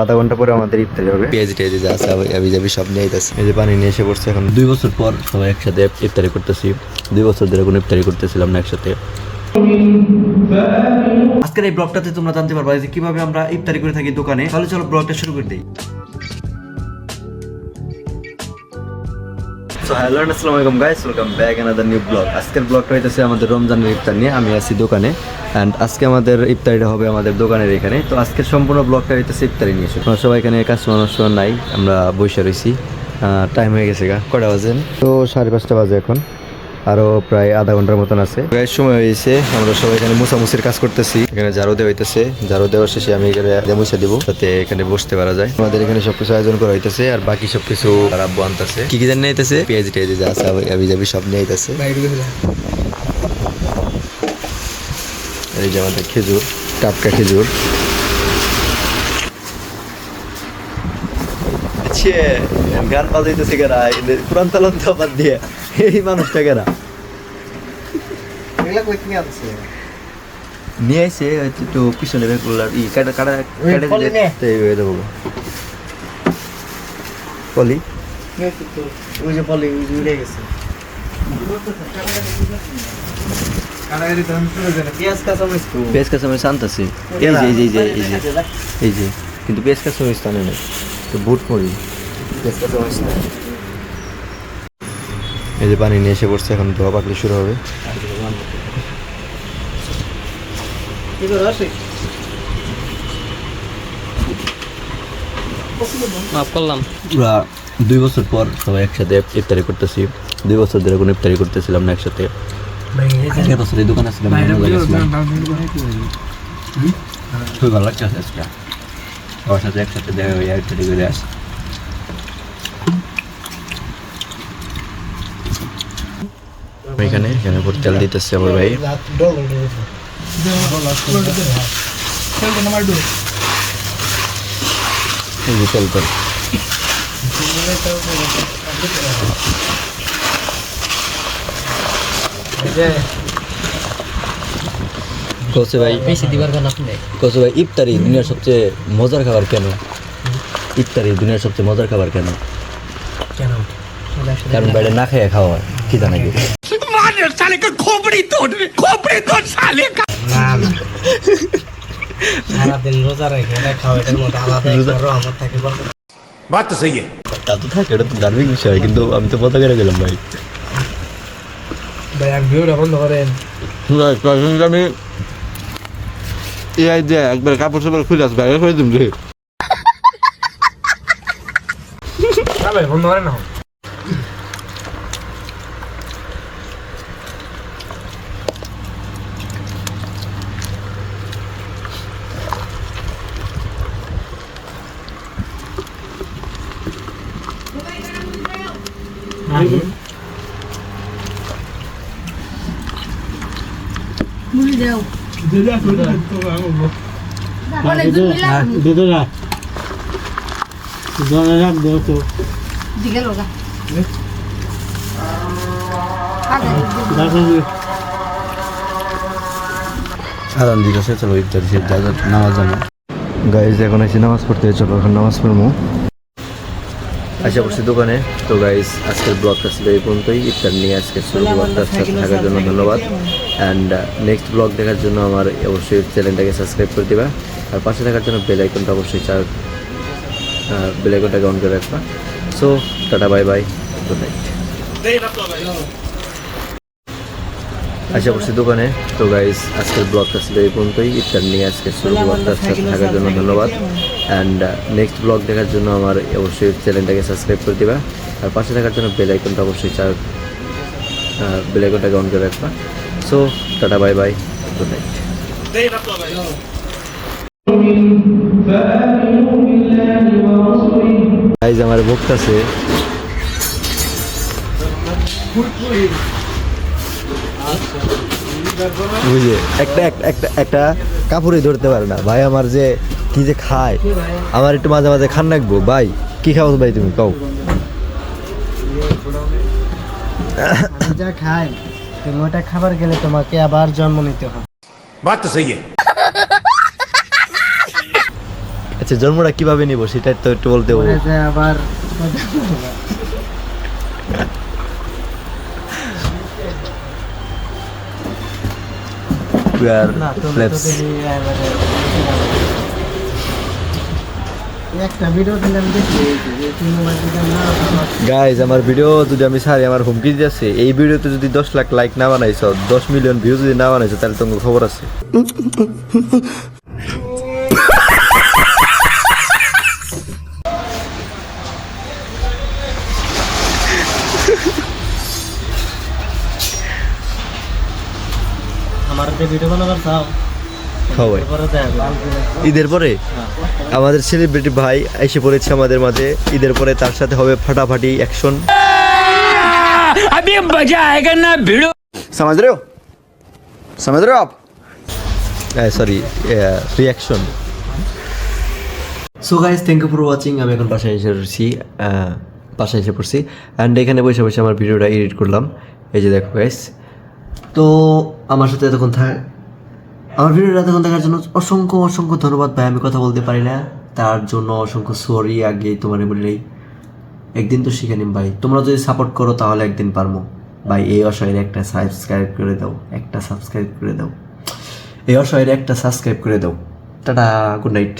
আধা ঘন্টা পরে আমাদের ইফতারি হবে। পেঁয়াজ টেয়াজ যা আছে আবি যাবি সব নিয়ে আইতাছে। এই যে পানি নিয়ে এসে পড়ছে এখন। 2 বছর পর সবাই একসাথে ইফতারি করতেছি। 2 বছর ধরে কোনো ইফতারি করতেছিলাম না একসাথে। আজকের এই ব্লগটাতে তোমরা জানতে পারবা যে কিভাবে আমরা ইফতারি করে থাকি দোকানে। তাহলে চলো ব্লগটা শুরু করে দিই। সো হ্যালো এন্ড আসসালামু আলাইকুম guys, welcome back another new blog. আজকের ব্লগটা হইতেছে আমাদের রমজানের ইফতার নিয়ে। আমি আছি দোকানে অ্যান্ড আজকে আমাদের ইফতারিটা হবে আমাদের দোকানের এখানে। তো আজকের সম্পূর্ণ ব্লগটা হইতেছে ইফতারি নিয়ে। আমরা সবাই এখানে কাস্টমার নাই, আমরা বসে রয়েছি। টাইম হয়ে গেছে কটা বাজেন? তো 5:30 বাজে এখন, আরো প্রায় আধা ঘন্টার মতন আছে। সময় হয়েছে, আমরা সবাই এখানে মুছামুছির কাজ করতেছি। এখানে ঝাড়ু দেওয়া হইতেছে, ঝাড়ু দেওয়ার শেষে আমি এখানে মুছে দিব যাতে এখানে বসতে পারা যায়। আমাদের এখানে সবকিছু আয়োজন করা হইতেছে আর বাকি সবকিছু আব্বু আনতেছে। কি কি জানি আইতেছে, পেঁয়াজ টেয়াজ যা আছে আবি যাবি সব নিয়ে আইতেছে। এই যে আমাদের খেজুর, টাটকা খেজুর। গান বাজাইতেছে কেনা, কোরআন তালান তো বাদ দিয়ে এই মানুষটা কেনা নিয়ে আইসে একটু পিছনে পলি পেঁয়াজ কাঁচামরিচ আনতেছি। এই যে কিন্তু পেঁয়াজ কাঁচামরিচ তো আনে নাই, তো বুট করি পেঁয়াজ কাঁচামরিচ না। এই যে পানি নিয়ে এসে পড়ছে, এখন ধোয়া পাকলে শুরু হবে। পুরা 2 বছর পর সবাই একসাথে ইফতারি করতেছি। 2 বছর ধরে কোনো ইফতারি করতেছিলাম না একসাথে। বছর এই দোকান আসছিলাম, খুবই ভালো লাগছে আজকে আমার সাথে একসাথে দেখা হয়ে ইফতারি করে আস। এখানে তেল দিতেছে আমার ভাই। তেল তো কোসে ভাই ইফতারি দুনিয়ার সবচেয়ে মজার খাবার কেন? ইফতারি দুনিয়ার সবচেয়ে মজার খাবার কেন? কারণ বাইরে না খেয়ে খাওয়া হয়, কি জানা কি? তা তো থাকে, এটা তো ধার্মিক বিষয়, কিন্তু আমি তো পতা করে গেলাম ভাই। আমি একবার কাপড় সাপড় খুলে আসবে করে দিম রে বন্ধ করে না। মুড়ি দাও আরাম দিতেছে। চলো ইফতারি নামাজ জানো গাইজ, এখন এসে নামাজ পড়তে। চলো এখন নামাজ পড়বো। আশা করছি দোকানে। তো গাইজ আজকের ব্লগটা ছিল এই পর্যন্তই। ইফতার নিয়ে আজকে শুরু ব্লগটার সাথে থাকার জন্য ধন্যবাদ। অ্যান্ড নেক্সট ব্লগ দেখার জন্য আমার অবশ্যই চ্যানেলটাকে সাবস্ক্রাইব করে দিবা আর পাশে থাকার জন্য বেল আইকনটা অবশ্যই বেল আইকনটাকে অন করে রাখবা। So tata, bye bye, good night. আশা করছি দোকানে। তো গাইজ আজকের ব্লগটা ছিল এই পর্যন্তই। ইফতার নিয়ে আজকে শুরু ব্লগটার সাথে থাকার জন্য ধন্যবাদ। অ্যান্ড নেক্সট ব্লগ দেখার জন্য আমার অবশ্যই চ্যানেলটাকে সাবস্ক্রাইব করে দিবা আর পাশে থাকার জন্য বেল আইকনটা অবশ্যই বেল আইকনটাকে অন করে রাখবা। So tata, bye bye, good night. Guys আমার বক্তাছে বুঝে একটা কাপড়ই ধরতে পারে না ভাই। আমার যে কি যে খায়, আমার একটু মাঝে মাঝে খান রাখবো। ভাই কি খাও ভাই তুমি কও? যা খাই তুমি ওটা খাবার গেলে তোমাকে আবার জন্ম নিতে হয়। बात तो सही है। আচ্ছা জন্মটা কিভাবে নিব সেটা তো একটু বলতে হবে। আবার We are plebs. একটা ভিডিও দিলে আমি দেখি যে তুমি মোবাইল দিলাম না গাইজ আমার ভিডিও যদি আমি সারি আমার হুমকি দিতেছে এই ভিডিওতে যদি 10 লাখ লাইক না বানাইছো 10 মিলিয়ন ভিউ যদি না বানাইছো তাহলে তোমার খবর আছে। আমার যে ভিডিও বানাবার চাও খাওয়াই পরে দেখো ঈদের পরে আমাদের সেলিব্রিটি ভাই এসে পড়েছে আমাদের মাঝে। ঈদের পরে তার সাথে হবে ফাটাফাটি অ্যাকশন। अभी मजा आएगा ना भिड़ो। समझ रहे हो आप sorry reaction. So guys thank you for watching. আমি এখন বাসায় এসে পড়ছি অ্যান্ড এখানে বসে বসে আমার ভিডিওটা এডিট করলাম। এই যে দেখো গাইজ, তো আমার সাথে আমার ভিডিওটা এতক্ষণ দেখার জন্য অসংখ্য অসংখ্য ধন্যবাদ ভাই। আমি কথা বলতে পারি না তার জন্য অসংখ্য সরি। আগে তোমার বলি নাই, একদিন তো শিখে নিম ভাই। তোমরা যদি সাপোর্ট করো তাহলে একদিন পারবো ভাই। এই অসহায়ের একটা সাবস্ক্রাইব করে দাও, এই অসহায়ের একটা সাবস্ক্রাইব করে দাও। Tata, good night.